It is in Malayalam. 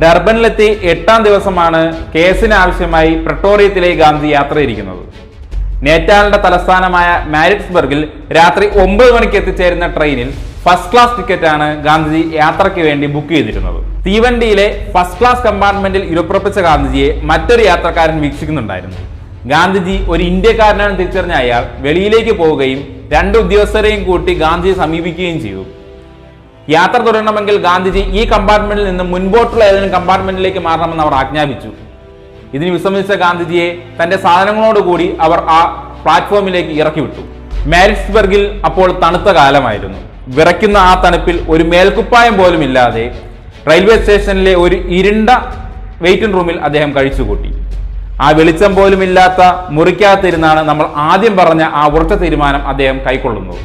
ഡർബനിലെത്തി 8ാം ദിവസമാണ് കേസിന് ആവശ്യമായി പ്രിട്ടോറിയത്തിലേക്ക് ഗാന്ധി യാത്രയിരിക്കുന്നത്. നേറ്റാളിന്റെ തലസ്ഥാനമായ മാരിറ്റ്സ്ബർഗിൽ രാത്രി 9 മണിക്ക് എത്തിച്ചേരുന്ന ട്രെയിനിൽ ഫസ്റ്റ് ക്ലാസ് ടിക്കറ്റാണ് ഗാന്ധിജി യാത്രയ്ക്ക് വേണ്ടി ബുക്ക് ചെയ്തിരുന്നത്. തീവണ്ടിയിലെ ഫസ്റ്റ് ക്ലാസ് കമ്പാർട്ട്മെന്റിൽ ഇരുപ്പുറപ്പിച്ച ഗാന്ധിജിയെ മറ്റൊരു യാത്രക്കാരൻ വീക്ഷിക്കുന്നുണ്ടായിരുന്നു. ഗാന്ധിജി ഒരു ഇന്ത്യക്കാരനാണ് തിരിച്ചറിഞ്ഞ അയാൾ വെളിയിലേക്ക് പോവുകയും 2 ഉദ്യോഗസ്ഥരെയും കൂട്ടി ഗാന്ധിജിയെ സമീപിക്കുകയും ചെയ്തു. യാത്ര തുടരണമെങ്കിൽ ഗാന്ധിജി ഈ കമ്പാർട്ട്മെന്റിൽ നിന്ന് മുൻപോട്ടുള്ള ഏതെങ്കിലും കമ്പാർട്ട്മെന്റിലേക്ക് മാറണമെന്ന് അവർ ആജ്ഞാപിച്ചു. ഇതിന് വിസമ്മതിച്ച ഗാന്ധിജിയെ തന്റെ സാധനങ്ങളോടുകൂടി അവർ ആ പ്ലാറ്റ്ഫോമിലേക്ക് ഇറക്കി വിട്ടു. മാരിറ്റ്സ്ബർഗിൽ അപ്പോൾ തണുത്ത കാലമായിരുന്നു. വിറയ്ക്കുന്ന ആ തണുപ്പിൽ ഒരു മേൽക്കുപ്പായം പോലും ഇല്ലാതെ റെയിൽവേ സ്റ്റേഷനിലെ ഒരു ഇരുണ്ട വെയിറ്റിംഗ് റൂമിൽ അദ്ദേഹം കഴിച്ചുകൂട്ടി. ആ വെളിച്ചം പോലും ഇല്ലാത്ത മുറിക്കകത്തിരുന്നാണ് നമ്മൾ ആദ്യം പറഞ്ഞ ആ ഉറച്ച തീരുമാനം അദ്ദേഹം കൈക്കൊള്ളുന്നത്.